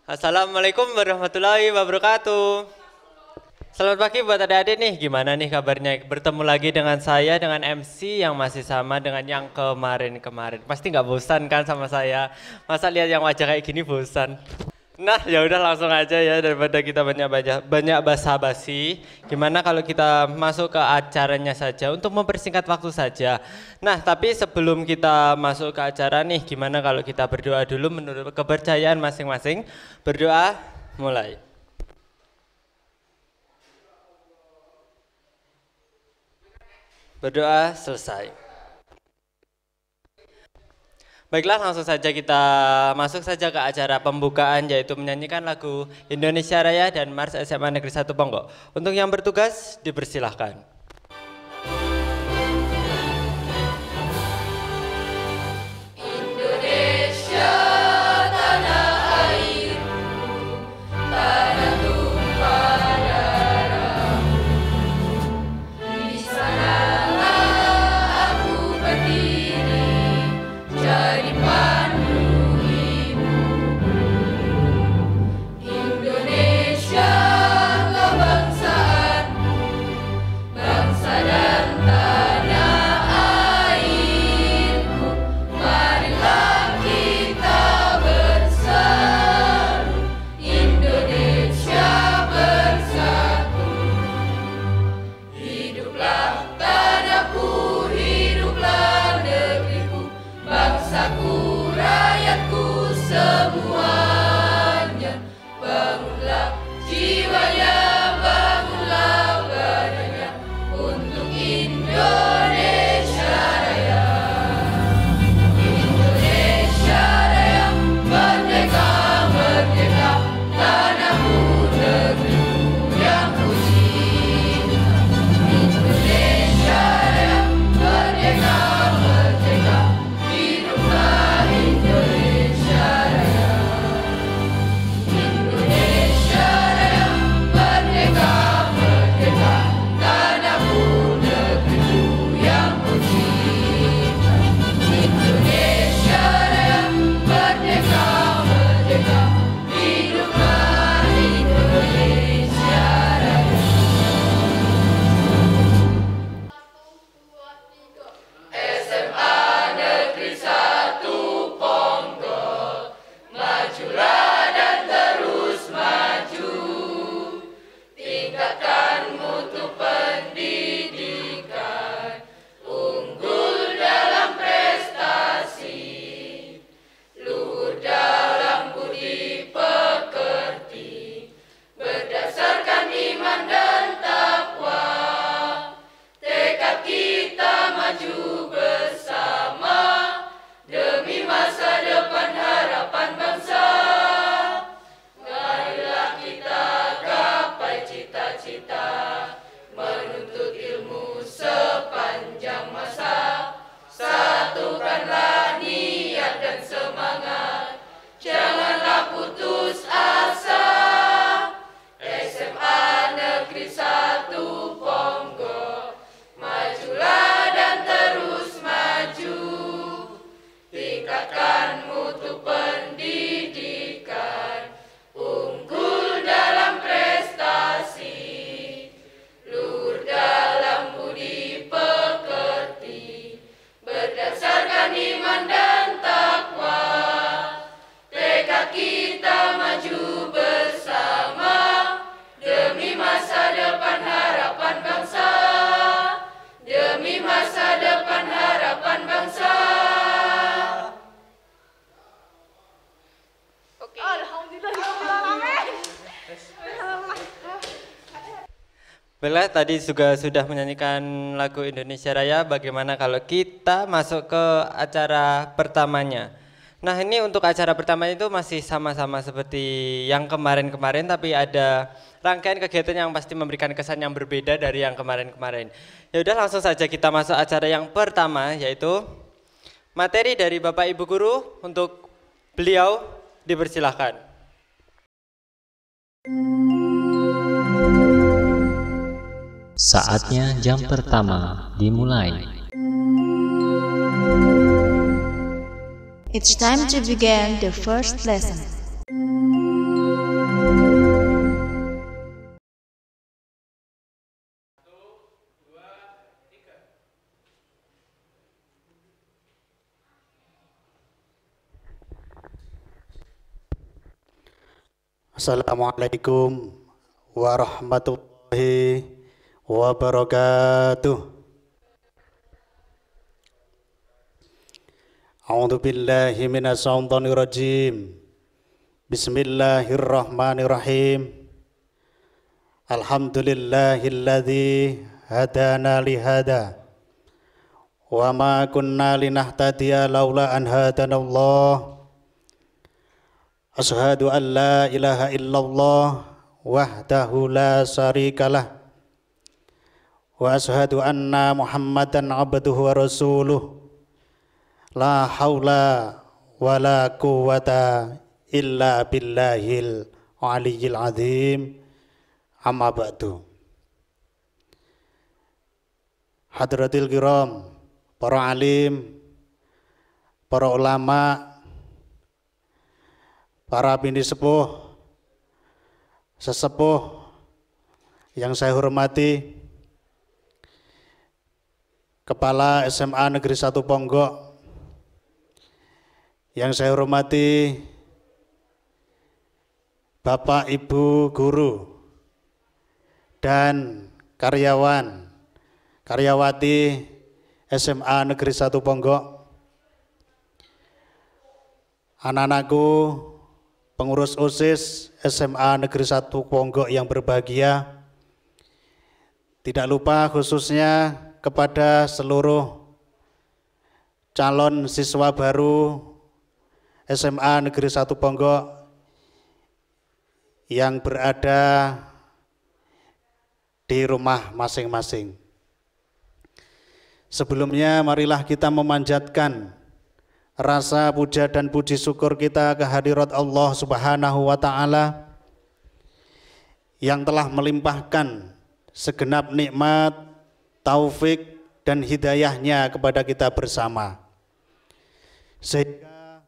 Assalamualaikum warahmatullahi wabarakatuh. Selamat pagi buat adik-adik nih, gimana nih kabarnya? Bertemu lagi dengan saya, dengan MC yang masih sama dengan yang kemarin-kemarin. Pasti nggak bosan kan sama saya? Masa lihat yang wajah kayak gini bosan? Nah, ya udah langsung aja ya daripada kita banyak basa-basi. Gimana kalau kita masuk ke acaranya saja untuk mempersingkat waktu saja. Nah, tapi sebelum kita masuk ke acara nih, gimana kalau kita berdoa dulu menurut kepercayaan masing-masing? Berdoa, mulai. Berdoa, selesai. Baiklah, langsung saja kita masuk saja ke acara pembukaan, yaitu menyanyikan lagu Indonesia Raya dan Mars SMA Negeri 1 Ponggok. Untuk yang bertugas, dipersilahkan. Baiklah, tadi juga sudah menyanyikan lagu Indonesia Raya. Bagaimana kalau kita masuk ke acara pertamanya? Nah, ini untuk acara pertama itu masih sama-sama seperti yang kemarin-kemarin, tapi ada rangkaian kegiatan yang pasti memberikan kesan yang berbeda dari yang kemarin-kemarin. Ya udah, langsung saja kita masuk acara yang pertama, yaitu materi dari Bapak Ibu Guru. Untuk beliau dipersilahkan. Saatnya jam pertama dimulai. It's time to begin the first lesson. Assalamualaikum warahmatullahi wabarakatuh. A'udzu billahi minas syaitonir rajim. Bismillahirrahmanirrahim. Alhamdulillahilladzi hadana li hada wa ma kunna linahtadiya laula an hadanallah. Asyhadu an la ilaha illallah wahdahu la syarikalah wa asyhadu anna Muhammadan abduhu wa rasuluh. La haula wa la quwwata illa billahil aliyyil azim. Amma ba'du. Hadratil kiram, para alim, para ulama, para bini sepuh, sesepuh yang saya hormati, Kepala SMA Negeri 1 Ponggok, yang saya hormati Bapak Ibu guru dan karyawati SMA Negeri 1 Ponggok, anak-anakku pengurus OSIS SMA Negeri 1 Ponggok yang berbahagia, tidak lupa khususnya kepada seluruh calon siswa baru SMA Negeri 1 Ponggok yang berada di rumah masing-masing. Sebelumnya marilah kita memanjatkan rasa puja dan puji syukur kita kehadirat Allah Subhanahu wa Ta'ala yang telah melimpahkan segenap nikmat, taufik dan hidayahnya kepada kita bersama, sehingga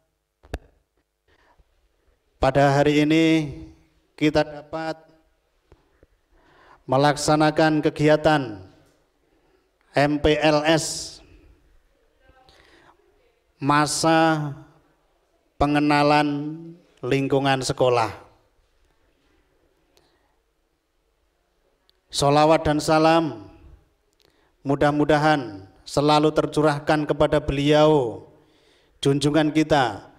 pada hari ini kita dapat melaksanakan kegiatan MPLS, masa pengenalan lingkungan sekolah. Sholawat dan salam mudah-mudahan selalu tercurahkan kepada beliau, junjungan kita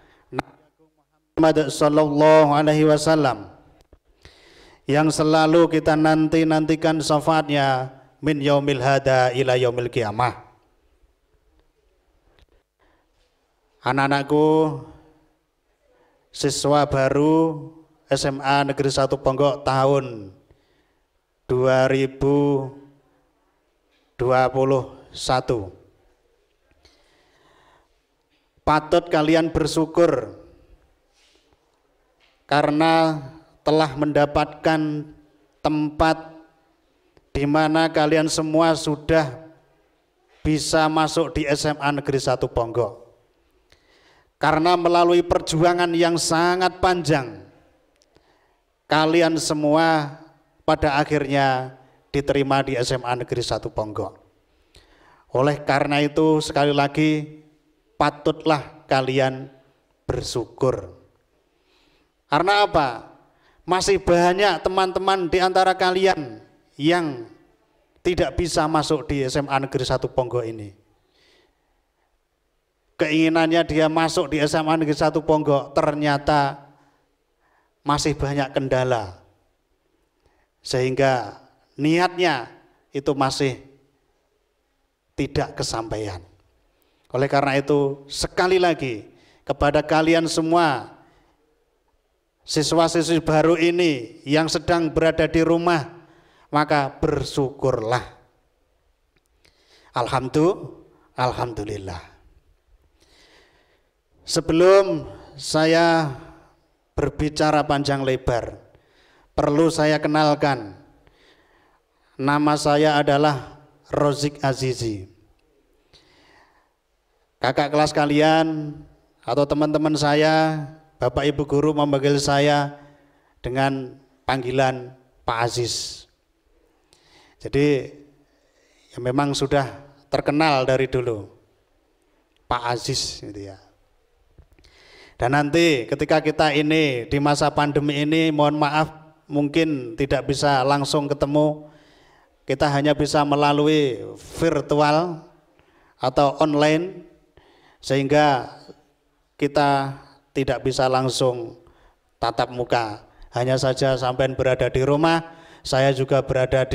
Muhammad sallallahu alaihi wasallam, yang selalu kita nantikan syafaatnya min yaumil hada ila yaumil qiyamah. Anak-anakku siswa baru SMA Negeri 1 Ponggok tahun 2021, patut kalian bersyukur karena telah mendapatkan tempat di mana kalian semua sudah bisa masuk di SMA Negeri 1 Ponggok. Karena melalui perjuangan yang sangat panjang, kalian semua pada akhirnya diterima di SMA Negeri 1 Ponggok. Oleh karena itu sekali lagi patutlah kalian bersyukur. Karena apa? Masih banyak teman-teman di antara kalian yang tidak bisa masuk di SMA Negeri 1 Ponggok ini. Keinginannya dia masuk di SMA Negeri 1 Ponggok, ternyata masih banyak kendala, sehingga niatnya itu masih tidak kesampaian. Oleh karena itu sekali lagi kepada kalian semua siswa-siswi baru ini yang sedang berada di rumah, maka bersyukurlah. Alhamdulillah. Sebelum saya berbicara panjang lebar, perlu saya kenalkan. Nama saya adalah Rozik Azizi. Kakak kelas kalian atau teman-teman saya, Bapak Ibu guru memanggil saya dengan panggilan Pak Aziz. Jadi ya memang sudah terkenal dari dulu Pak Aziz gitu ya. Dan nanti ketika kita ini di masa pandemi ini, mohon maaf mungkin tidak bisa langsung ketemu, kita hanya bisa melalui virtual atau online, sehingga kita tidak bisa langsung tatap muka. Hanya saja sampai berada di rumah, saya juga berada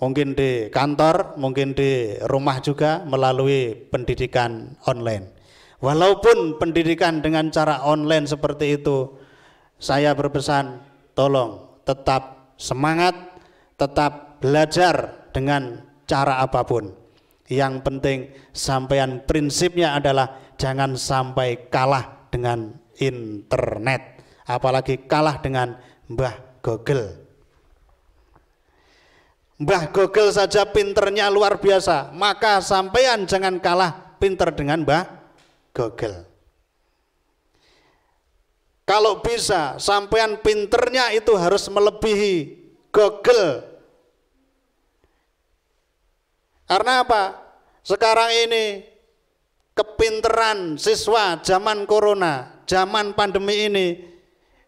mungkin di kantor, mungkin di rumah juga melalui pendidikan online. Walaupun pendidikan dengan cara online seperti itu, saya berpesan tolong tetap semangat, tetap belajar dengan cara apapun. Yang penting sampean prinsipnya adalah jangan sampai kalah dengan internet, apalagi kalah dengan Mbah Google. Mbah Google saja pinternya luar biasa, maka sampean jangan kalah pinter dengan Mbah Google. Kalau bisa sampean pinternya itu harus melebihi Google. Karena apa? Sekarang ini kepinteran siswa zaman corona, zaman pandemi ini,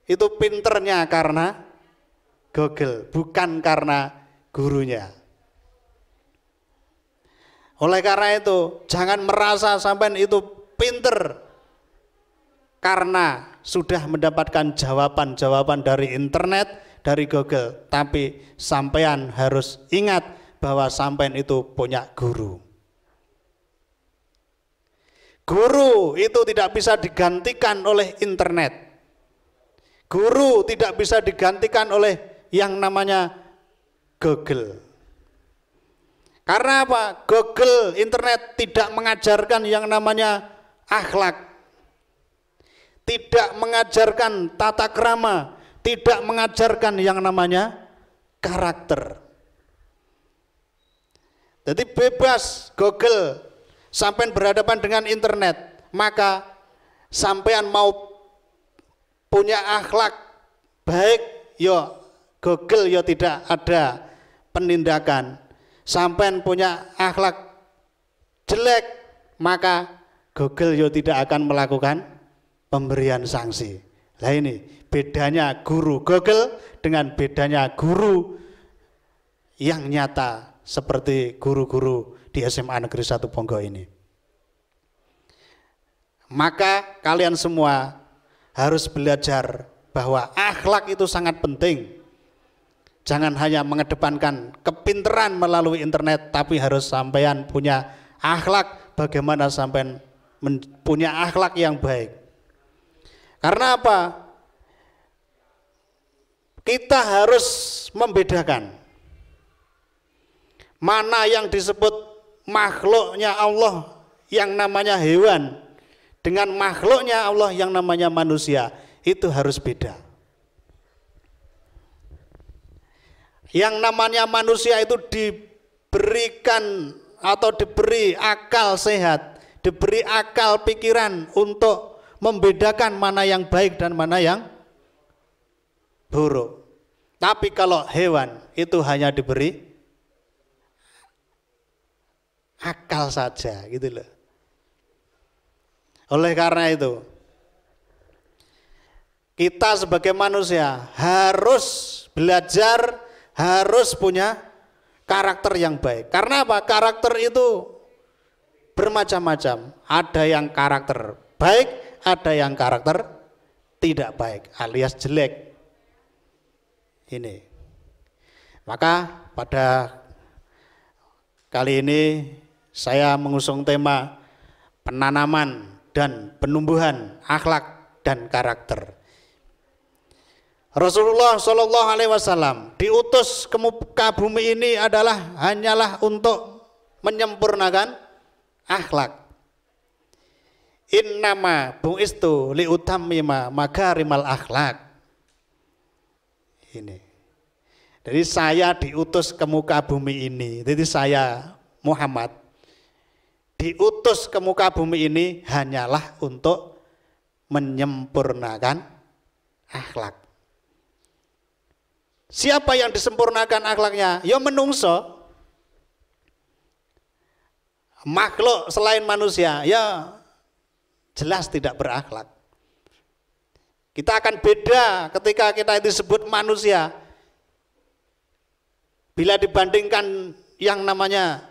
itu pinternya karena Google, bukan karena gurunya. Oleh karena itu, jangan merasa sampean itu pinter karena sudah mendapatkan jawaban-jawaban dari internet, dari Google, tapi sampean harus ingat bahwa sampean itu punya guru. Guru itu tidak bisa digantikan oleh internet. Guru tidak bisa digantikan oleh yang namanya Google. Karena apa? Google, internet tidak mengajarkan yang namanya akhlak, tidak mengajarkan tata krama, tidak mengajarkan yang namanya karakter. Jadi bebas Google, sampean berhadapan dengan internet, maka sampean mau punya akhlak baik, yo Google yo tidak ada penindakan. Sampean punya akhlak jelek, maka Google yo tidak akan melakukan pemberian sanksi. Nah ini bedanya guru Google dengan bedanya guru yang nyata seperti guru-guru di SMA Negeri 1 Ponggo ini. Maka kalian semua harus belajar bahwa akhlak itu sangat penting. Jangan hanya mengedepankan kepinteran melalui internet, tapi harus sampean punya akhlak, bagaimana sampean punya akhlak yang baik. Karena apa? Kita harus membedakan mana yang disebut makhluknya Allah yang namanya hewan dengan makhluknya Allah yang namanya manusia, itu harus beda. Yang namanya manusia itu diberikan atau diberi akal sehat, diberi akal pikiran untuk membedakan mana yang baik dan mana yang buruk. Tapi kalau hewan itu hanya diberi akal saja gitu loh. Oleh karena itu kita sebagai manusia harus belajar, harus punya karakter yang baik. Karena apa? Karakter itu bermacam-macam. Ada yang karakter baik, ada yang karakter tidak baik alias jelek. Ini. Maka pada kali ini saya mengusung tema penanaman dan penumbuhan akhlak dan karakter. Rasulullah Shallallahu Alaihi Wasallam diutus ke muka bumi ini hanyalah untuk menyempurnakan akhlak. Innama bu'istu liutammima makarimal akhlak. Ini. Jadi saya diutus ke muka bumi ini. Jadi saya Muhammad diutus ke muka bumi ini hanyalah untuk menyempurnakan akhlak. Siapa yang disempurnakan akhlaknya? Ya menungso. Makhluk selain manusia ya jelas tidak berakhlak. Kita akan beda ketika kita disebut manusia. Bila dibandingkan yang namanya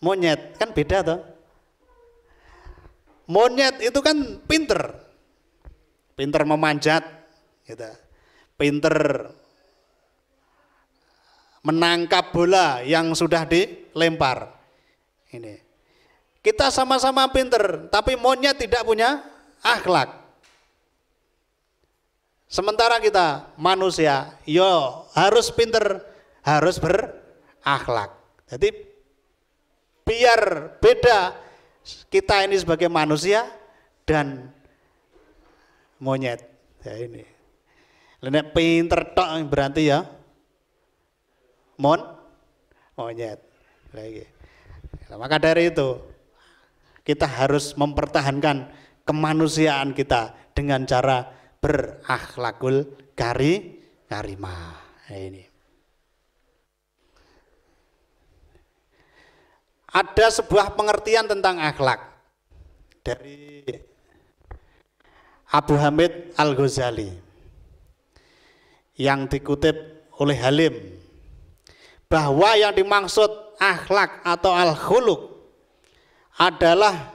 monyet, kan beda toh. Monyet itu kan pinter memanjat, gitu. Pinter menangkap bola yang sudah dilempar. Ini. Kita sama-sama pinter, tapi monyet tidak punya akhlak. Sementara kita manusia, yo harus pinter, harus berakhlak. Jadi biar beda kita ini sebagai manusia dan monyet. Ya ini. Nek pinter tok berarti ya monyet. Lagi. Nah, maka dari itu kita harus mempertahankan kemanusiaan kita dengan cara berakhlakul karimah. Nah, ini. Ada sebuah pengertian tentang akhlak dari Abu Hamid Al-Ghazali yang dikutip oleh Halim, bahwa yang dimaksud akhlak atau al-khuluq adalah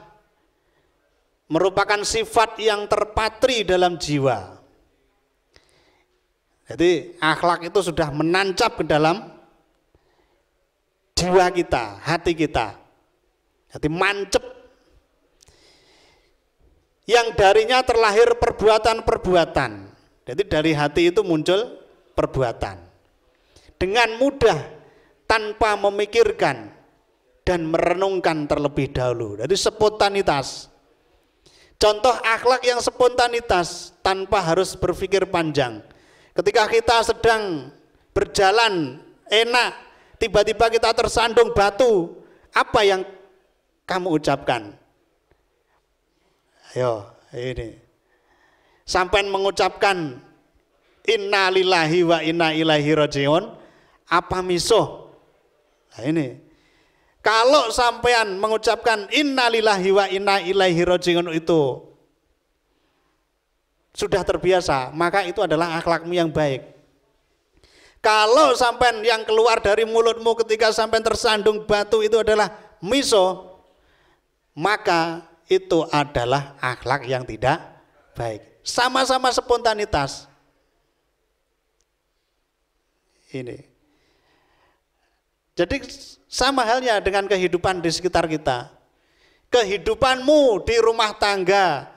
merupakan sifat yang terpatri dalam jiwa. Jadi akhlak itu sudah menancap ke dalam jiwa kita, hati kita. Jadi mancep. Yang darinya terlahir perbuatan-perbuatan. Jadi dari hati itu muncul perbuatan. Dengan mudah, tanpa memikirkan dan merenungkan terlebih dahulu. Jadi spontanitas. Contoh akhlak yang spontanitas tanpa harus berpikir panjang. Ketika kita sedang berjalan enak, tiba-tiba kita tersandung batu, apa yang kamu ucapkan? Ayo, ini. Sampai mengucapkan inna lillahi wa inna ilaihi rajiun, apa misuh? Nah ini. Kalau sampean mengucapkan inna lillahi wa inna ilaihi rajiun itu sudah terbiasa, maka itu adalah akhlakmu yang baik. Kalau sampean yang keluar dari mulutmu ketika sampean tersandung batu itu adalah miso, maka itu adalah akhlak yang tidak baik. Sama-sama spontanitas. Ini. Jadi sama halnya dengan kehidupan di sekitar kita. Kehidupanmu di rumah tangga,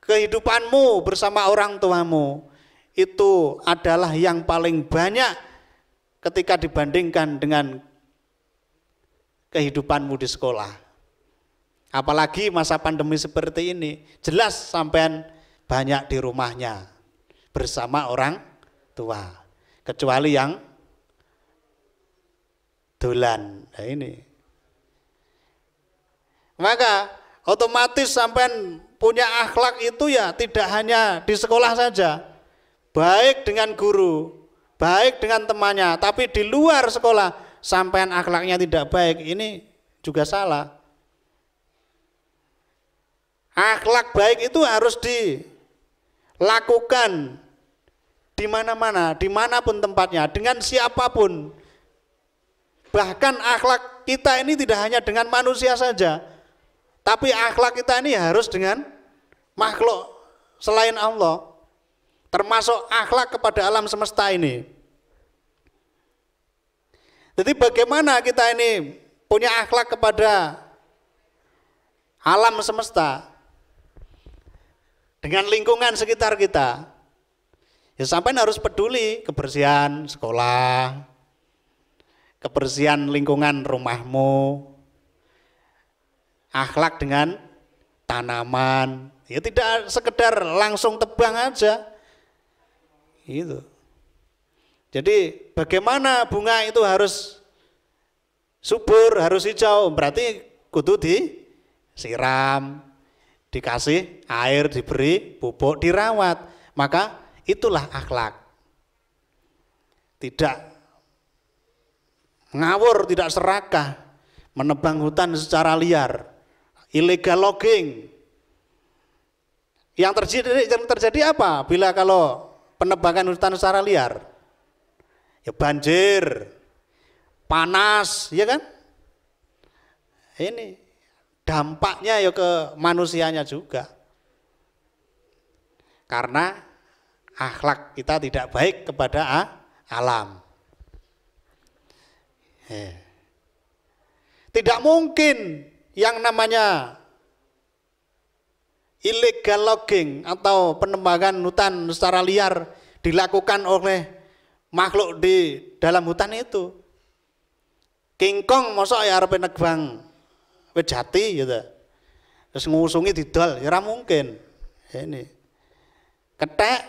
kehidupanmu bersama orang tuamu, itu adalah yang paling banyak ketika dibandingkan dengan kehidupanmu di sekolah. Apalagi masa pandemi seperti ini, jelas sampean banyak di rumahnya bersama orang tua. Kecuali yang dolan. Nah ini. Maka otomatis sampean punya akhlak itu ya tidak hanya di sekolah saja. Baik dengan guru, baik dengan temannya, tapi di luar sekolah sampean akhlaknya tidak baik, ini juga salah. Akhlak baik itu harus dilakukan di mana-mana, dimanapun tempatnya, dengan siapapun. Bahkan akhlak kita ini tidak hanya dengan manusia saja, tapi akhlak kita ini harus dengan makhluk selain Allah, termasuk akhlak kepada alam semesta ini. Jadi bagaimana kita ini punya akhlak kepada alam semesta dengan lingkungan sekitar kita? Ya sampai harus peduli kebersihan sekolah, kebersihan lingkungan rumahmu, akhlak dengan tanaman, ya tidak sekedar langsung tebang aja, gitu. Jadi bagaimana bunga itu harus subur, harus hijau, berarti kudu disiram, dikasih air, diberi pupuk, dirawat, maka itulah akhlak. Tidak ngawur, tidak serakah, menebang hutan secara liar, illegal logging. Yang terjadi apa bila kalau penebangan hutan secara liar? Ya banjir, panas, ya kan? Ini dampaknya ya ke manusianya juga. Karena akhlak kita tidak baik kepada alam. Tidak mungkin yang namanya illegal logging atau penebangan hutan secara liar dilakukan oleh makhluk di dalam hutan itu. King Kong mosok ya arep nebang wit jati gitu. Terus ngusungi didol, ya ora mungkin. Ini ketek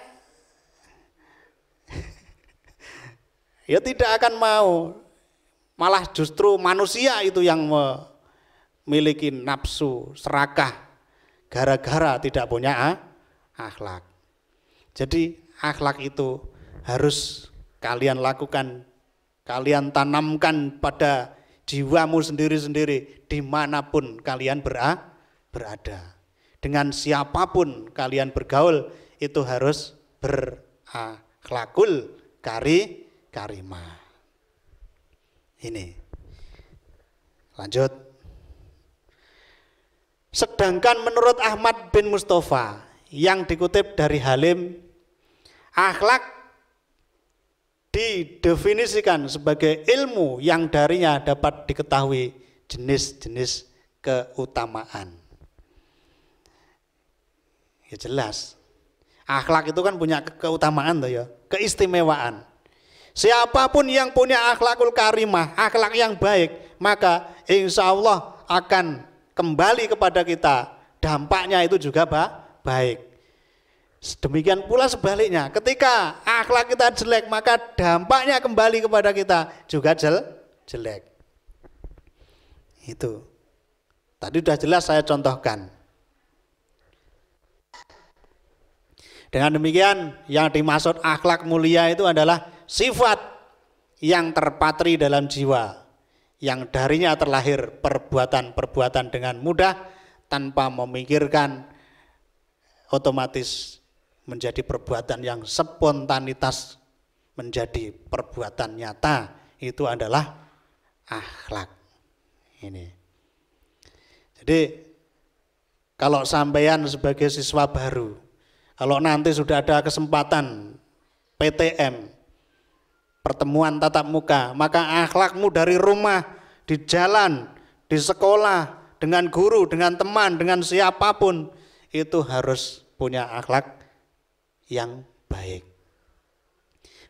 ya tidak akan mau. Malah justru manusia itu yang memiliki nafsu serakah gara-gara tidak punya akhlak. Jadi akhlak itu harus kalian lakukan, kalian tanamkan pada jiwamu sendiri-sendiri dimanapun kalian berada. Dengan siapapun kalian bergaul itu harus berakhlakul karimah. Ini lanjut. Sedangkan menurut Ahmad bin Mustafa yang dikutip dari Halim, akhlak didefinisikan sebagai ilmu yang darinya dapat diketahui jenis-jenis keutamaan. Ya jelas, akhlak itu kan punya keutamaan tuh ya, keistimewaan. Siapapun yang punya akhlakul karimah, akhlak yang baik, maka insya Allah akan kembali kepada kita. Dampaknya itu juga baik. Demikian pula sebaliknya, ketika akhlak kita jelek, maka dampaknya kembali kepada kita juga jelek. Itu. Tadi sudah jelas saya contohkan. Dengan demikian, yang dimaksud akhlak mulia itu adalah sifat yang terpatri dalam jiwa, yang darinya terlahir perbuatan-perbuatan dengan mudah tanpa memikirkan, otomatis menjadi perbuatan yang spontanitas menjadi perbuatan nyata. Itu adalah akhlak. Ini. Jadi kalau sampean sebagai siswa baru, kalau nanti sudah ada kesempatan PTM, pertemuan tatap muka, maka akhlakmu dari rumah, di jalan, di sekolah, dengan guru, dengan teman, dengan siapapun, itu harus punya akhlak yang baik.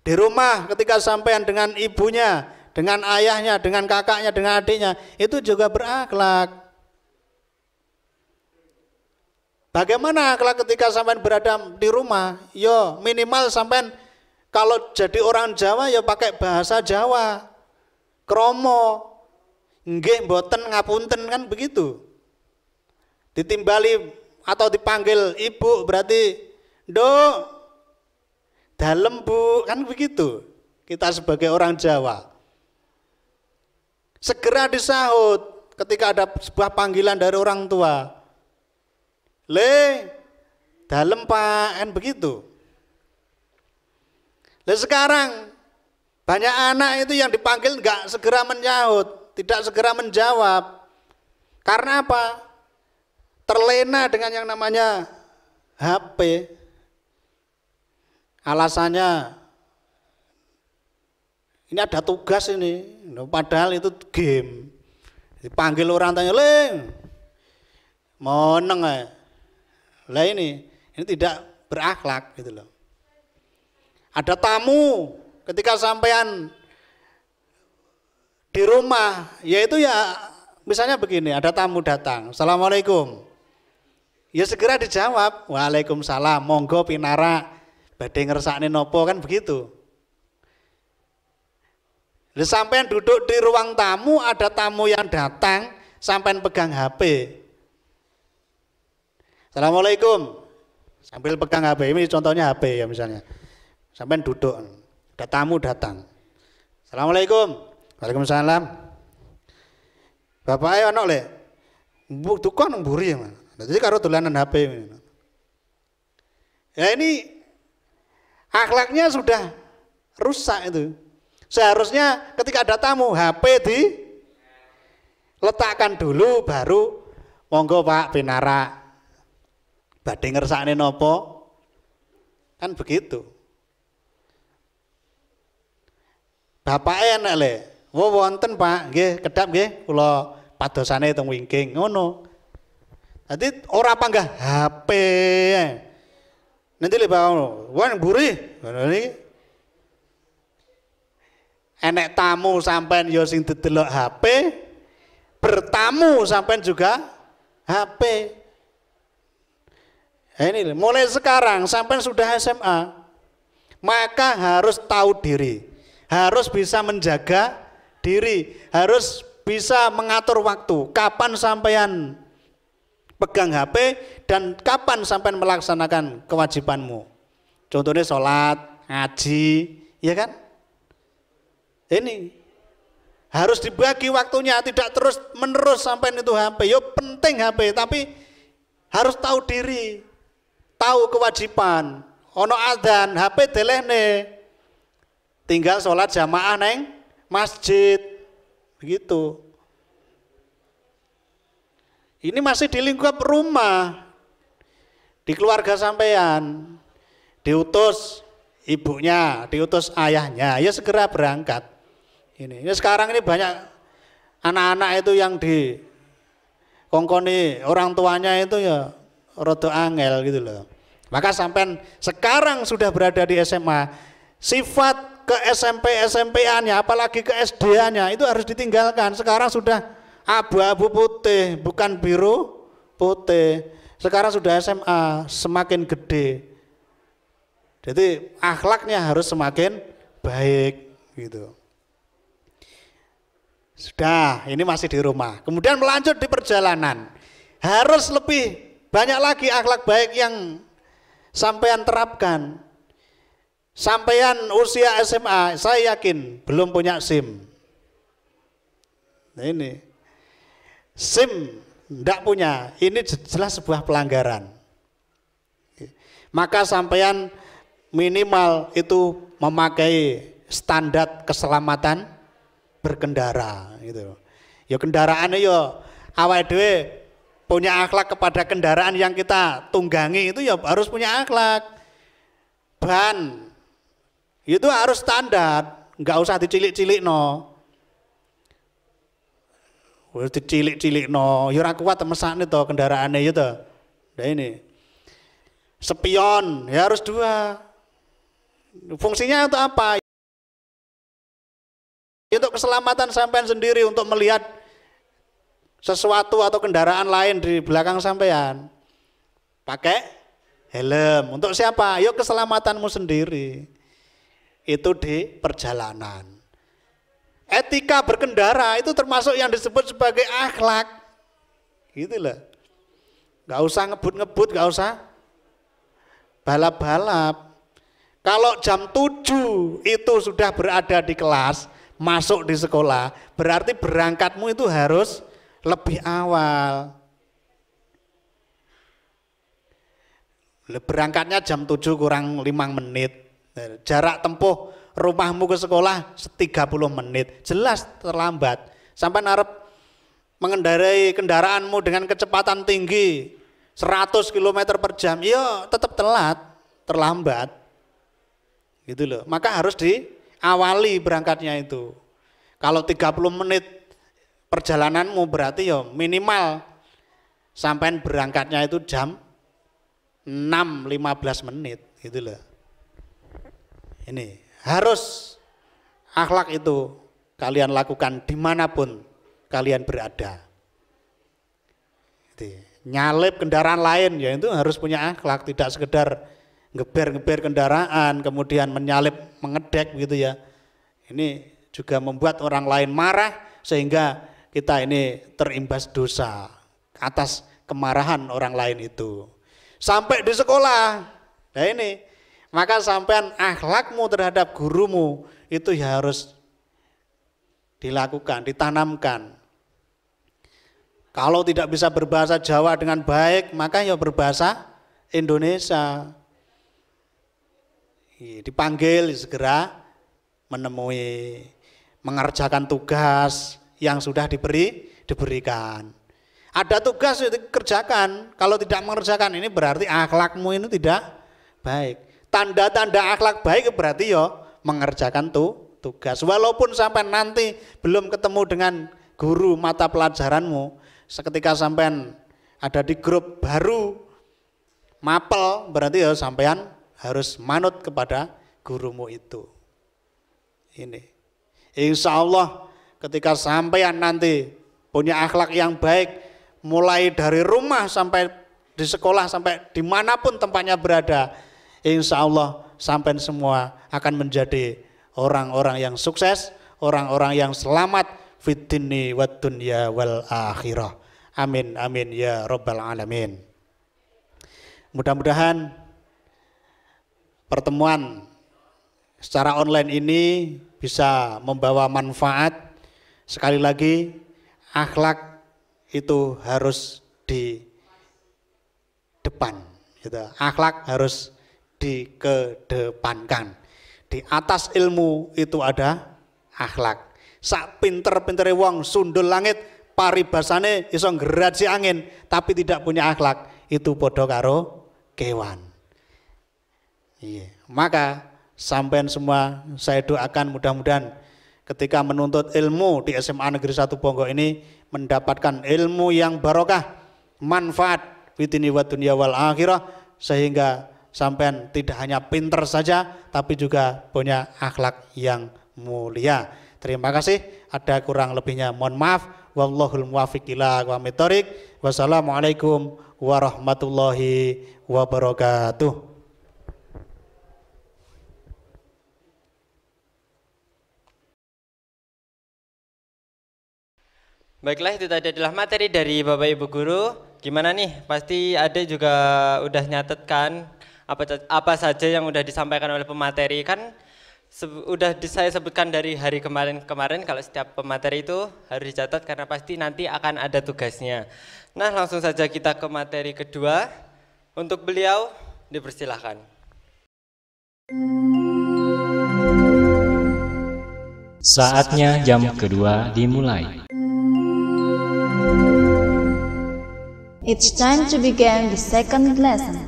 Di rumah ketika sampean dengan ibunya, dengan ayahnya, dengan kakaknya, dengan adiknya, itu juga berakhlak. Bagaimana akhlak ketika sampean berada di rumah? Yo minimal sampean kalau jadi orang Jawa ya pakai bahasa Jawa. Kromo, nggih mboten ngapunten, kan begitu. Ditimbali atau dipanggil ibu berarti Nduk, dalem Bu, kan begitu. Kita sebagai orang Jawa. Segera disahut ketika ada sebuah panggilan dari orang tua. Le, dalem Pak, kan begitu. Nah sekarang banyak anak itu yang dipanggil enggak segera menyahut, tidak segera menjawab. Karena apa? Terlena dengan yang namanya HP. Alasannya ini ada tugas ini, padahal itu game. Dipanggil orang tanya, "Le, moneng ya." Lah ini tidak berakhlak gitu loh. Ada tamu ketika sampean di rumah, yaitu ya misalnya begini, ada tamu datang, "Assalamualaikum." Ya segera dijawab, "Waalaikumsalam, monggo pinara, badhe ngersakne nopo," kan begitu. Lah sampean duduk di ruang tamu, ada tamu yang datang, sampean pegang HP. "Assalamualaikum," sambil pegang HP, ini contohnya HP ya misalnya. Sampai duduk, ada tamu datang. "Assalamualaikum." Waalaikumsalam. Bapak anak le, tukang mburi ya, jadi karo dolanan HP. Ya ini akhlaknya sudah rusak itu. Seharusnya ketika ada tamu HP diletakkan dulu, baru monggo Pak Pinara, badhe ngersakne nopo, kan begitu. Bapak enak le. Wonten Pak, nggih kedap nggih kula padosane teng wingking ngono. Dadi ora panggah HP. Nanti le Pak ngono, "Wan mburi." Ngono niki. Enek tamu sampean ya sing didelok HP, bertamu sampean juga HP. Ini mulai sekarang sampean sudah SMA, maka harus tahu diri, harus bisa menjaga diri, harus bisa mengatur waktu, kapan sampean pegang HP dan kapan sampean melaksanakan kewajibanmu. Contohnya sholat, ngaji, ya kan? Ini harus dibagi waktunya, tidak terus menerus sampean itu HP. Yo penting HP, tapi harus tahu diri, tahu kewajiban. Ono adzan, HP delehne, tinggal sholat jamaah neng masjid, begitu. Ini masih di lingkup rumah, di keluarga sampean, diutus ibunya, diutus ayahnya, ya segera berangkat. Ini sekarang ini banyak anak-anak itu yang di kongkoni orang tuanya itu ya rada angel gitu loh. Maka sampean sekarang sudah berada di SMA, sifat ke SMP-SMP-nya, apalagi ke SD-nya itu harus ditinggalkan. Sekarang sudah abu-abu putih, bukan biru putih. Sekarang sudah SMA, semakin gede. Jadi akhlaknya harus semakin baik gitu. Sudah, ini masih di rumah. Kemudian melanjut di perjalanan. Harus lebih banyak lagi akhlak baik yang sampean terapkan. Sampean usia SMA, saya yakin belum punya SIM. Nah ini, SIM tidak punya, ini jelas sebuah pelanggaran. Maka sampean minimal itu memakai standar keselamatan berkendara. Gitu. Ya kendaraannya ya awake dhewe punya akhlak kepada kendaraan yang kita tunggangi itu ya harus punya akhlak. Ban itu harus standar, nggak usah dicilik-cilik no. Dicilik-cilik no, ya ora kuat mesakne to kendaraane ya to. Nah ini. Spion ya harus 2. Fungsinya untuk apa? Untuk keselamatan sampean sendiri, untuk melihat sesuatu atau kendaraan lain di belakang sampean. Pakai helm. Untuk siapa? Yuk keselamatanmu sendiri. Itu di perjalanan. Etika berkendara itu termasuk yang disebut sebagai akhlak. Gitu loh. Gak usah ngebut-ngebut, gak usah balap-balap. Kalau jam 7 itu sudah berada di kelas, masuk di sekolah, berarti berangkatmu itu harus lebih awal. Berangkatnya jam 7 kurang 5 menit. Jarak tempuh rumahmu ke sekolah 30 menit. Jelas terlambat. Sampai narep mengendarai kendaraanmu dengan kecepatan tinggi 100 km per jam, ya tetap telat, terlambat. Gitu loh. Maka harus diawali berangkatnya itu. Kalau 30 menit perjalananmu berarti ya minimal sampai berangkatnya itu jam 6.15 menit gitu loh. Ini harus akhlak itu kalian lakukan dimanapun kalian berada. Nyalip kendaraan lain ya itu harus punya akhlak, tidak sekedar ngeber-ngeber kendaraan kemudian menyalip mengedek gitu ya. Ini juga membuat orang lain marah sehingga kita ini terimbas dosa atas kemarahan orang lain itu. Sampai di sekolah, nah ini maka sampean akhlakmu terhadap gurumu itu ya harus dilakukan, ditanamkan. Kalau tidak bisa berbahasa Jawa dengan baik, maka ya berbahasa Indonesia. Dipanggil segera menemui, mengerjakan tugas yang sudah diberikan. Ada tugas itu kerjakan, kalau tidak mengerjakan ini berarti akhlakmu ini tidak baik. Tanda-tanda akhlak baik berarti ya mengerjakan tugas. Walaupun sampai nanti belum ketemu dengan guru mata pelajaranmu, seketika sampean ada di grup baru mapel, berarti ya sampean harus manut kepada gurumu itu. Ini, insya Allah ketika sampean nanti punya akhlak yang baik, mulai dari rumah sampai di sekolah sampai dimanapun tempatnya berada, insya Allah sampean semua akan menjadi orang-orang yang sukses, orang-orang yang selamat fid dini wad dunya wal akhirah. Amin amin ya rabbal alamin. Mudah-mudahan pertemuan secara online ini bisa membawa manfaat. Sekali lagi, akhlak itu harus di depan, gitu. Akhlak harus dikedepankan. Di atas ilmu itu ada akhlak. Sak pinter-pintere wong sundul langit, paribasane iso ngeraji angin, tapi tidak punya akhlak, itu podo karo kewan. Iya. Maka sampean semua saya doakan mudah-mudahan ketika menuntut ilmu di SMA Negeri 1 Ponggok ini mendapatkan ilmu yang barokah, manfaat fitini wa dunya wal akhirah, sehingga sampean tidak hanya pinter saja tapi juga punya akhlak yang mulia. Terima kasih, ada kurang lebihnya mohon maaf. Wallahul muwaffiq ila aqwamit thoriq. Wassalamualaikum warahmatullahi wabarakatuh. Baiklah, itu tadi adalah materi dari Bapak Ibu Guru. Gimana nih? Pasti ada juga udah nyatet kan apa saja yang udah disampaikan oleh pemateri kan udah saya sebutkan dari hari kemarin kalau setiap pemateri itu harus dicatat karena pasti nanti akan ada tugasnya. Nah, langsung saja kita ke materi kedua. Untuk beliau dipersilahkan. Saatnya jam kedua dimulai. It's time to begin the second lesson.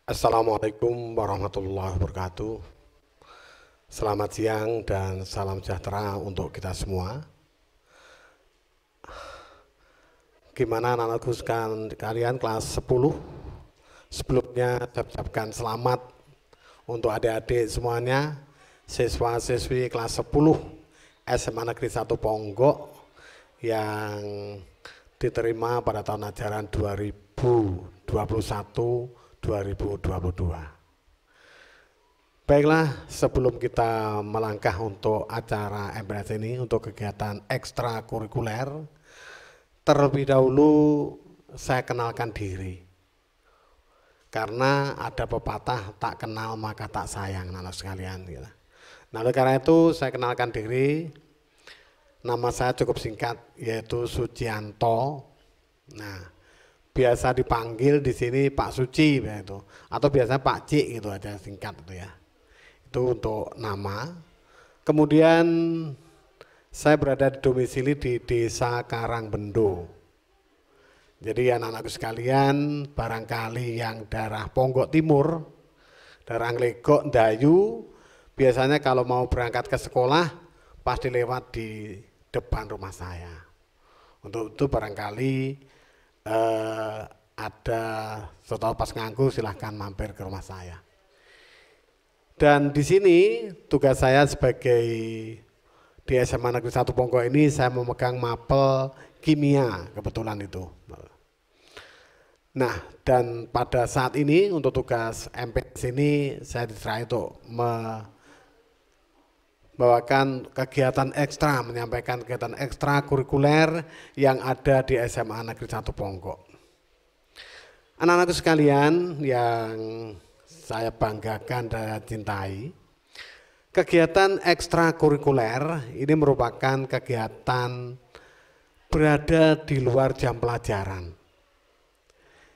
Assalamualaikum warahmatullahi wabarakatuh. Selamat siang dan salam sejahtera untuk kita semua. Gimana anak-anakku kalian kelas 10? Sebelumnya saya ucapkan selamat untuk adik-adik semuanya, siswa-siswi kelas 10 SMA Negeri 1 Ponggok yang diterima pada tahun ajaran 2021-2022. Baiklah, sebelum kita melangkah untuk acara MPLS ini, untuk kegiatan ekstrakurikuler, terlebih dahulu saya kenalkan diri. Karena ada pepatah tak kenal maka tak sayang, anak sekalian. Nah, oleh karena itu saya kenalkan diri. Nama saya cukup singkat, yaitu Sucianto. Nah, biasa dipanggil di sini Pak Suci, itu, atau biasanya Pak Cik gitu aja singkat itu ya. Itu untuk nama. Kemudian saya berada di domisili di Desa Karangbendo. Jadi anak-anakku sekalian, barangkali yang daerah Ponggok Timur, daerah Nglegok, Ndayu, biasanya kalau mau berangkat ke sekolah pasti lewat di depan rumah saya. Untuk itu barangkali ada setelah pas nganggu silahkan mampir ke rumah saya. Dan di sini tugas saya sebagai di SMA Negeri 1 Ponggok ini saya memegang mapel kimia kebetulan itu. Nah, dan pada saat ini untuk tugas MPS ini saya diserahkan untuk membawakan kegiatan ekstra, menyampaikan kegiatan ekstra kurikuler yang ada di SMA Negeri 1 Ponggok. Anak-anakku sekalian yang saya banggakan dan cintai, kegiatan ekstra kurikuler ini merupakan kegiatan berada di luar jam pelajaran.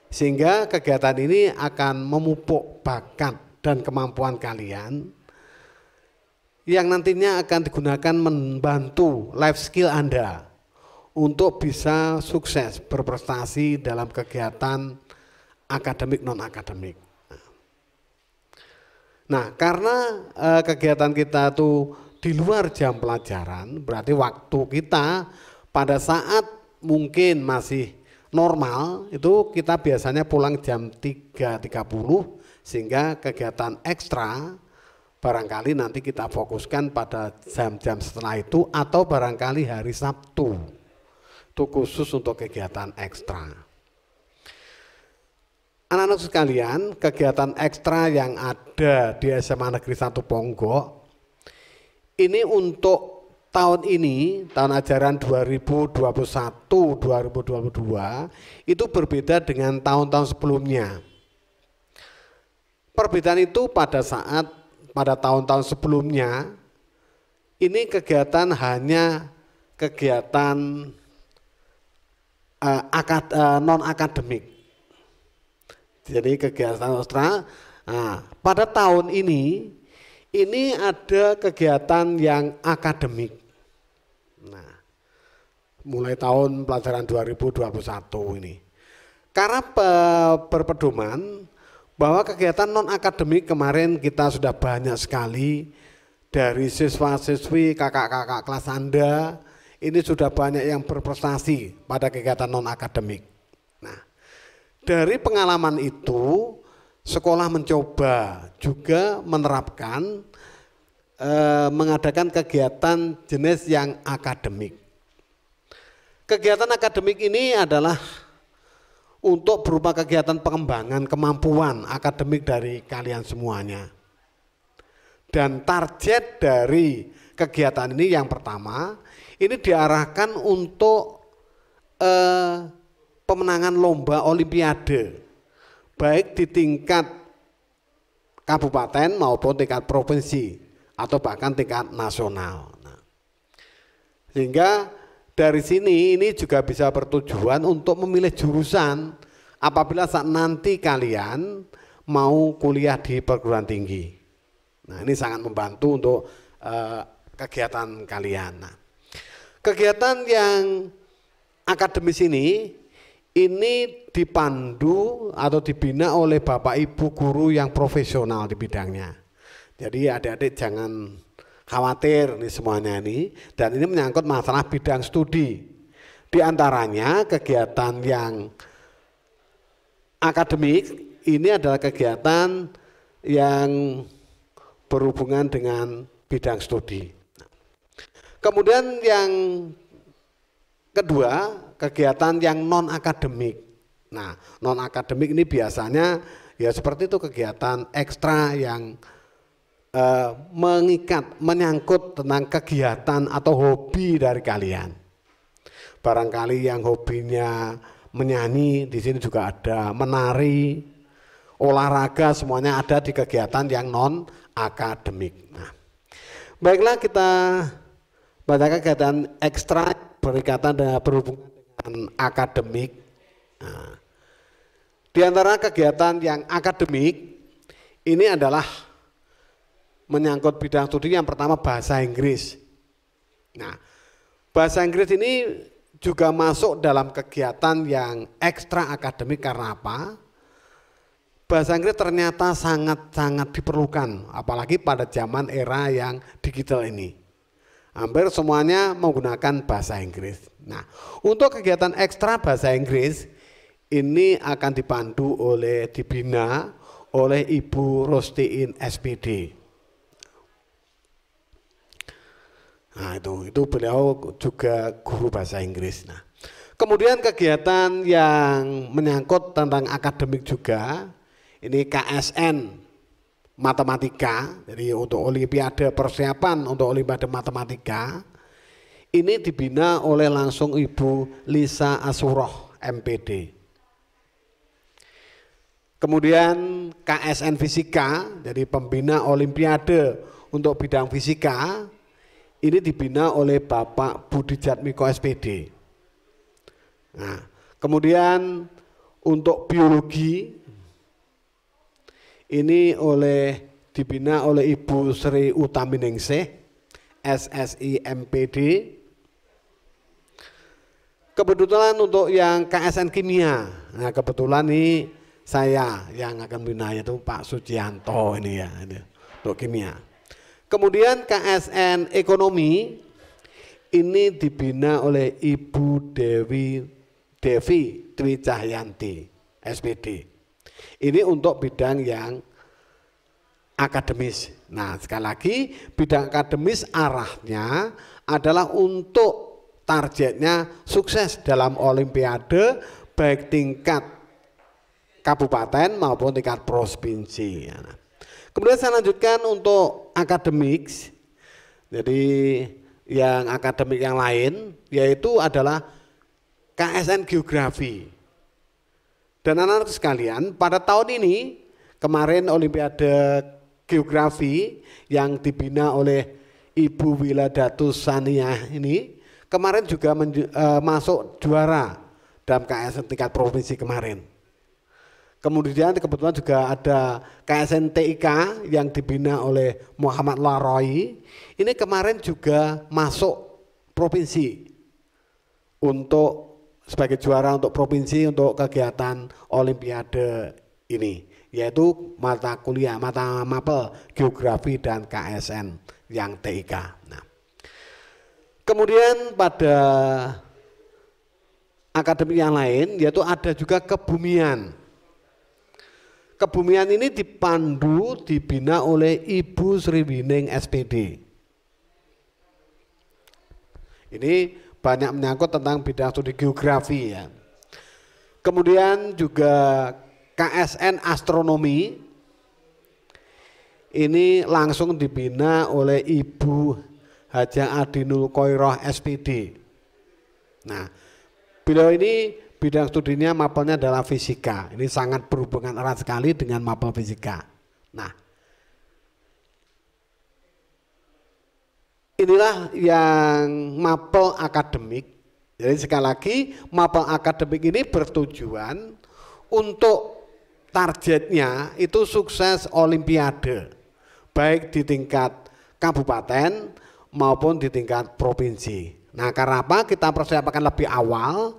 Sehingga kegiatan ini akan memupuk bakat dan kemampuan kalian yang nantinya akan digunakan membantu life skill Anda untuk bisa sukses berprestasi dalam kegiatan akademik non-akademik. Nah, karena kegiatan kita itu di luar jam pelajaran, berarti waktu kita pada saat mungkin masih normal itu kita biasanya pulang jam 3.30, sehingga kegiatan ekstra barangkali nanti kita fokuskan pada jam-jam setelah itu, atau barangkali hari Sabtu itu khusus untuk kegiatan ekstra. Anak-anak sekalian, kegiatan ekstra yang ada di SMA Negeri 1 Ponggok ini untuk tahun ini, tahun ajaran 2021-2022 itu berbeda dengan tahun-tahun sebelumnya. Perbedaan itu pada tahun-tahun sebelumnya ini kegiatan hanya kegiatan non-akademik. Jadi kegiatan ekstra. Nah, pada tahun ini ada kegiatan yang akademik. Nah, mulai tahun pelajaran 2021 ini. Karena berpedoman bahwa kegiatan non-akademik kemarin kita sudah banyak sekali dari siswa-siswi, kakak-kakak kelas Anda, ini sudah banyak yang berprestasi pada kegiatan non-akademik. Nah, dari pengalaman itu, sekolah mencoba juga menerapkan mengadakan kegiatan jenis yang akademik. Kegiatan akademik ini adalah untuk berupa kegiatan pengembangan kemampuan akademik dari kalian semuanya. Dan target dari kegiatan ini yang pertama, ini diarahkan untuk pemenangan lomba olimpiade, baik di tingkat kabupaten maupun tingkat provinsi, atau bahkan tingkat nasional. Nah, sehingga dari sini ini juga bisa bertujuan untuk memilih jurusan apabila saat nanti kalian mau kuliah di perguruan tinggi. Nah, ini sangat membantu untuk kegiatan kalian. Nah, kegiatan yang akademis ini dipandu atau dibina oleh Bapak Ibu guru yang profesional di bidangnya. Jadi adik-adik jangan khawatir nih semuanya ini, dan ini menyangkut masalah bidang studi. Di antaranya kegiatan yang akademik ini adalah kegiatan yang berhubungan dengan bidang studi. Kemudian yang kedua, kegiatan yang non-akademik. Nah, non-akademik ini biasanya ya seperti itu, kegiatan ekstra yang menyangkut tentang kegiatan atau hobi dari kalian. Barangkali yang hobinya menyanyi, di sini juga ada, menari, olahraga, semuanya ada di kegiatan yang non-akademik. Nah, baiklah, kita baca kegiatan ekstra berkaitan dengan berhubungan dengan akademik. Nah, di antara kegiatan yang akademik ini adalah menyangkut bidang studi. Yang pertama bahasa Inggris. Nah, bahasa Inggris ini juga masuk dalam kegiatan yang ekstra akademik. Karena apa? Bahasa Inggris ternyata sangat-sangat diperlukan, apalagi pada zaman era yang digital ini. Hampir semuanya menggunakan bahasa Inggris. Nah, untuk kegiatan ekstra bahasa Inggris ini akan dibina oleh Ibu Rostiin SPD. Nah, itu beliau juga guru bahasa Inggris. Nah, kemudian kegiatan yang menyangkut tentang akademik juga, ini KSN matematika, jadi untuk olimpiade persiapan untuk olimpiade matematika, ini dibina oleh langsung Ibu Lisa Asuroh MPD. Kemudian KSN Fisika, jadi pembina olimpiade untuk bidang fisika, ini dibina oleh Bapak Budi Jatmiko SPD. Nah, kemudian untuk biologi, ini dibina oleh Ibu Sri Utaminingsih, SSI MPD. Kebetulan untuk yang KSN Kimia, nah kebetulan ini saya yang akan bina, yaitu Pak Sucianto ini ya, ini untuk kimia. Kemudian KSN Ekonomi, ini dibina oleh Ibu Devi Dwi Cahyanti, SPD. Ini untuk bidang yang akademis. Nah, sekali lagi bidang akademis arahnya adalah untuk targetnya sukses dalam olimpiade baik tingkat kabupaten maupun tingkat provinsi. Kemudian saya lanjutkan untuk akademik. Jadi yang akademik yang lain yaitu adalah KSN Geografi. Dan anak-anak sekalian, pada tahun ini kemarin Olimpiade Geografi yang dibina oleh Ibu Wiladatus Saniah ini kemarin juga masuk juara dalam KSN tingkat provinsi kemarin. Kemudian kebetulan juga ada KSN TIK yang dibina oleh Muhammad Laroi. Ini kemarin juga masuk provinsi untuk sebagai juara untuk provinsi untuk kegiatan olimpiade ini, yaitu mata mapel geografi dan KSN yang TIK. Nah, kemudian pada akademik yang lain yaitu ada juga kebumian. Kebumian ini dipandu, dibina oleh Ibu Sri Wining SPD. Ini banyak menyangkut tentang bidang studi geografi ya. Kemudian juga KSN Astronomi ini langsung dibina oleh Ibu Hajah Adinul Khoiroh SPD. Nah, beliau ini bidang studinya mapelnya adalah fisika. Ini sangat berhubungan erat sekali dengan mapel fisika. Nah, inilah yang mapel akademik. Jadi sekali lagi mapel akademik ini bertujuan untuk targetnya itu sukses olimpiade. Baik di tingkat kabupaten maupun di tingkat provinsi. Nah, karena apa? Kita persiapkan lebih awal.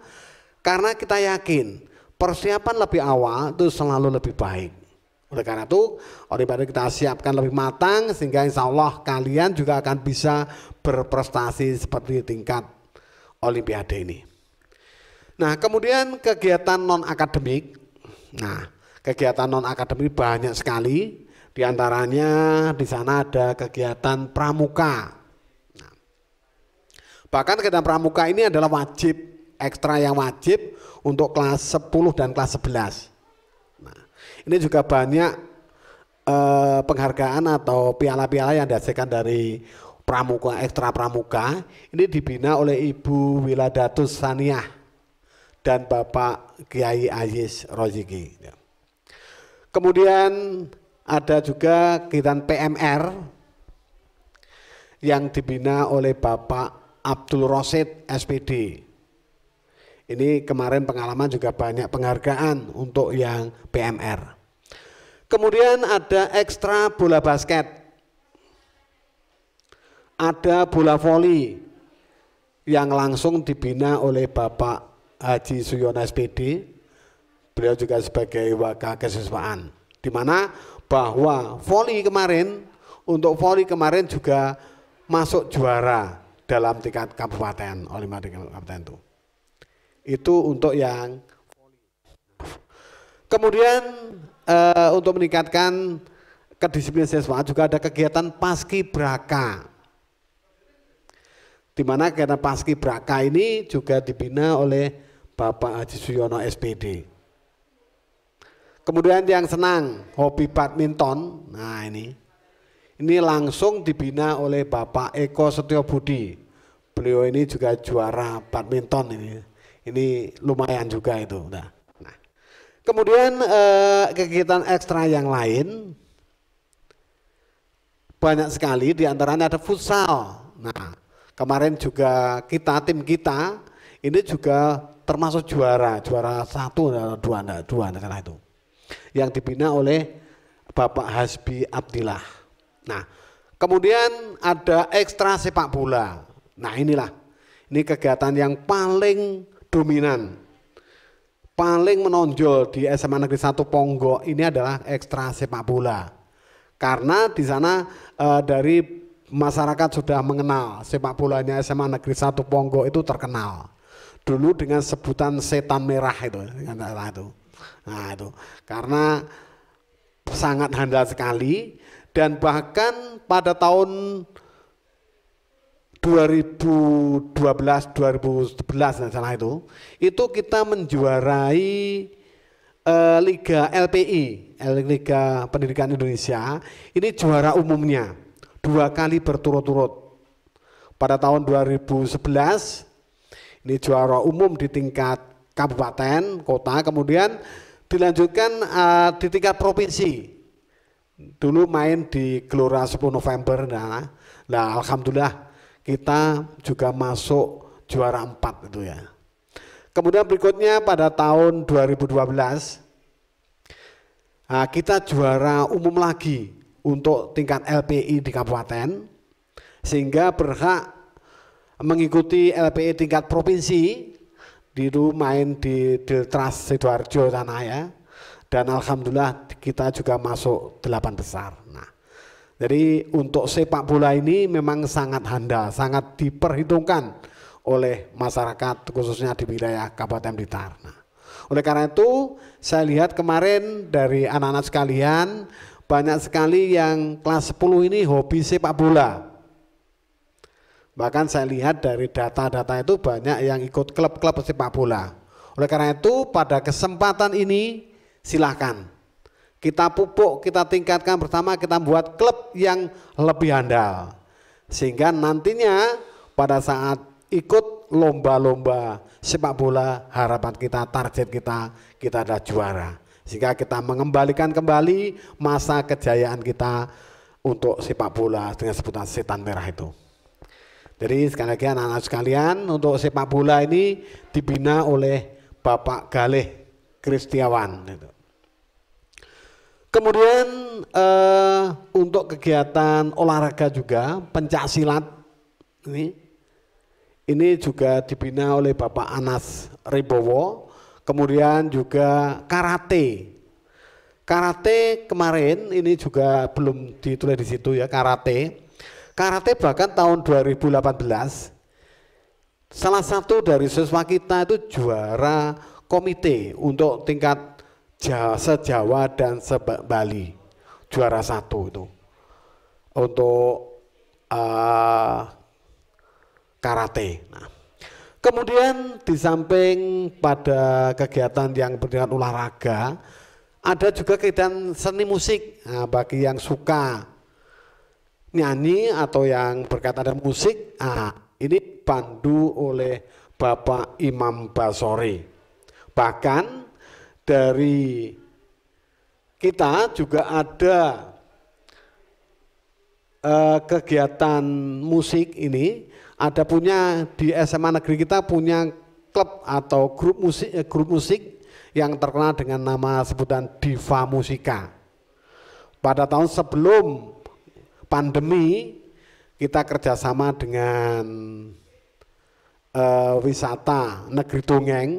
Karena kita yakin persiapan lebih awal itu selalu lebih baik. Oleh karena itu, olimpiade kita siapkan lebih matang sehingga insya Allah kalian juga akan bisa berprestasi seperti tingkat olimpiade ini. Nah, kemudian kegiatan non akademik. Nah, kegiatan non akademik banyak sekali. Di antaranya di sana ada kegiatan pramuka. Nah, bahkan kegiatan pramuka ini adalah wajib, ekstra yang wajib untuk kelas 10 dan kelas 11. Nah, ini juga banyak penghargaan atau piala-piala yang dihasilkan dari pramuka, ekstra pramuka. Ini dibina oleh Ibu Wiladatus Saniah dan Bapak Kiai Aziz Roziki. Kemudian ada juga kegiatan PMR yang dibina oleh Bapak Abdul Rosid SPD. Ini kemarin pengalaman juga banyak penghargaan untuk yang PMR. Kemudian ada ekstra bola basket, ada bola voli yang langsung dibina oleh Bapak Haji Suyono SPD. Beliau juga sebagai wakil kesiswaan. Di mana bahwa voli kemarin, untuk voli kemarin juga masuk juara dalam tingkat kabupaten, olimpiade kabupaten itu. Itu untuk yang kemudian untuk meningkatkan kedisiplinan siswa juga ada kegiatan paskibraka, di mana kegiatan paskibraka ini juga dibina oleh Bapak Haji Suyono SPD. Kemudian yang senang hobi badminton, nah ini langsung dibina oleh Bapak Eko Setiobudi. Beliau ini juga juara badminton ini lumayan juga itu. Nah, kemudian kegiatan ekstra yang lain banyak sekali, diantaranya ada futsal. Nah, kemarin juga tim kita ini juga termasuk juara 1 2 itu, yang dibina oleh Bapak Hasbi Abdillah. Nah, kemudian ada ekstra sepak bola. Nah, ini kegiatan yang paling dominan, paling menonjol di SMA Negeri 1 Ponggok ini adalah ekstra sepak bola. Karena di sana dari masyarakat sudah mengenal sepak bolanya SMA Negeri 1 Ponggok itu terkenal. Dulu dengan sebutan setan merah itu. Nah, itu karena sangat handal sekali, dan bahkan pada tahun 2012-2011 salah itu kita menjuarai Liga LPI, Liga Pendidikan Indonesia, ini juara umumnya 2 kali berturut-turut. Pada tahun 2011 ini juara umum di tingkat kabupaten, kota, kemudian dilanjutkan di tingkat provinsi. Dulu main di Gelora 10 November, nah alhamdulillah kita juga masuk juara 4 itu ya. Kemudian berikutnya pada tahun 2012 kita juara umum lagi untuk tingkat LPI di kabupaten, sehingga berhak mengikuti LPI tingkat provinsi. Dulu main di Diltras Sidoarjo sana ya, dan alhamdulillah kita juga masuk 8 besar. Nah, jadi untuk sepak bola ini memang sangat handal, sangat diperhitungkan oleh masyarakat khususnya di wilayah Kabupaten Blitar. Nah, oleh karena itu saya lihat kemarin dari anak-anak sekalian banyak sekali yang kelas 10 ini hobi sepak bola. Bahkan saya lihat dari data-data itu banyak yang ikut klub-klub sepak bola. Oleh karena itu pada kesempatan ini silakan kita pupuk, kita tingkatkan bersama, kita buat klub yang lebih handal. Sehingga nantinya pada saat ikut lomba-lomba sepak bola, harapan kita, target kita adalah juara. Sehingga kita mengembalikan kembali masa kejayaan kita untuk sepak bola dengan sebutan setan merah itu. Jadi sekali lagi anak-anak sekalian, untuk sepak bola ini dibina oleh Bapak Galih Kristiawan. Kemudian untuk kegiatan olahraga juga pencak silat ini juga dibina oleh Bapak Anas Ribowo. Kemudian juga karate. Karate kemarin ini juga belum ditulis di situ ya, karate. Karate bahkan tahun 2018 salah satu dari siswa kita itu juara komite untuk tingkat se-Jawa dan se-Bali, juara 1 itu untuk karate. Nah, kemudian di samping pada kegiatan yang berkaitan olahraga, ada juga kegiatan seni musik. Nah, bagi yang suka nyanyi atau yang berkaitan dengan musik, ini dipandu oleh Bapak Imam Basori. Bahkan dari kita juga ada kegiatan musik ini, ada punya di SMA negeri kita punya klub atau grup musik yang terkenal dengan nama sebutan Diva Musika. Pada tahun sebelum pandemi kita kerjasama dengan wisata Negeri Dongeng.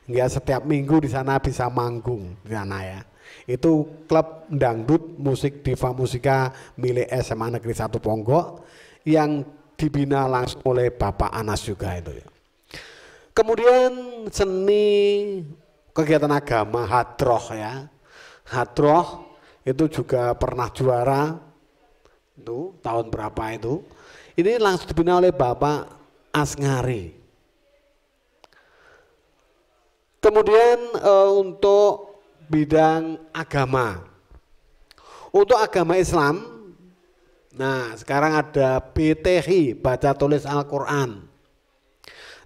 Ya, setiap minggu di sana bisa manggung di sana ya. Itu klub dangdut musik Diva Musika milik SMA Negeri 1 Ponggok yang dibina langsung oleh Bapak Anas juga itu ya. Kemudian seni kegiatan agama hadroh ya. Hadroh itu juga pernah juara itu tahun berapa itu. Ini langsung dibina oleh Bapak Asngari. Kemudian untuk bidang agama. Untuk agama Islam, nah sekarang ada BTH, baca tulis Al-Quran.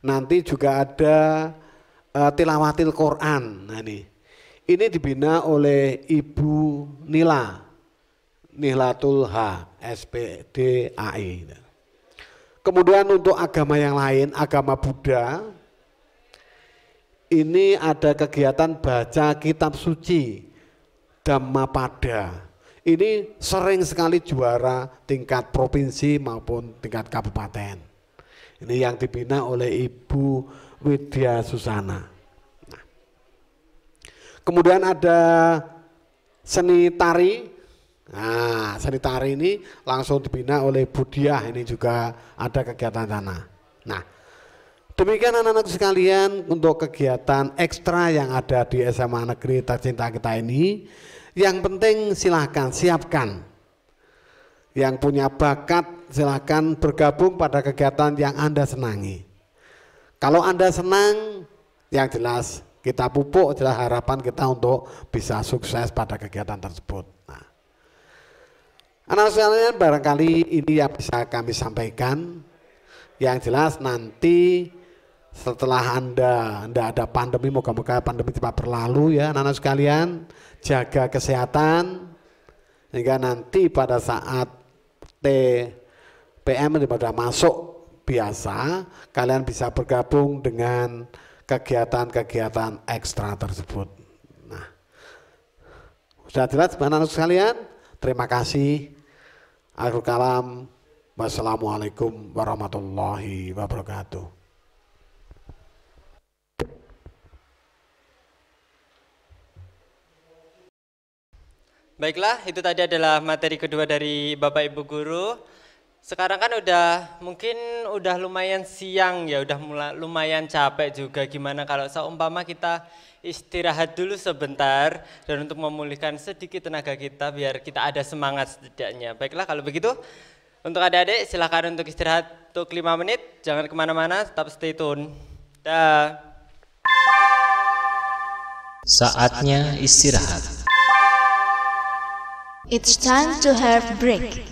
Nanti juga ada tilawatil Quran. Nah ini dibina oleh Ibu Nila, Nihlatul H, SPDAI. Kemudian untuk agama yang lain, agama Buddha, ini ada kegiatan baca kitab suci Dhammapada. Ini sering sekali juara tingkat provinsi maupun tingkat kabupaten. Ini yang dibina oleh Ibu Widya Susana. Nah. Kemudian ada seni tari. Nah, seni tari ini langsung dibina oleh Budiah. Ini juga ada kegiatan sana. Nah, demikian anak-anak sekalian untuk kegiatan ekstra yang ada di SMA Negeri Tercinta kita ini. Yang penting silahkan siapkan. Yang punya bakat silahkan bergabung pada kegiatan yang Anda senangi. Kalau Anda senang, yang jelas kita pupuk jelas harapan kita untuk bisa sukses pada kegiatan tersebut. Nah, anak sekalian barangkali ini yang bisa kami sampaikan. Yang jelas nanti setelah Anda ada pandemi, moga-moga pandemi cepat berlalu ya anak-anak sekalian. Jaga kesehatan sehingga nanti pada saat TPM pada masuk biasa kalian bisa bergabung dengan kegiatan-kegiatan ekstra tersebut. Nah, sudah jelas anak-anak sekalian. Terima kasih. Akhirul kalam. Wassalamualaikum warahmatullahi wabarakatuh. Baiklah, itu tadi adalah materi kedua dari Bapak Ibu Guru. Sekarang kan mungkin udah lumayan siang ya, udah lumayan capek juga. Gimana kalau seumpama kita istirahat dulu sebentar dan untuk memulihkan sedikit tenaga kita biar kita ada semangat setidaknya. Baiklah kalau begitu, untuk adik-adik silakan untuk istirahat untuk 5 menit. Jangan kemana-mana, tetap stay tune. Dah. Saatnya istirahat. It's time to have break.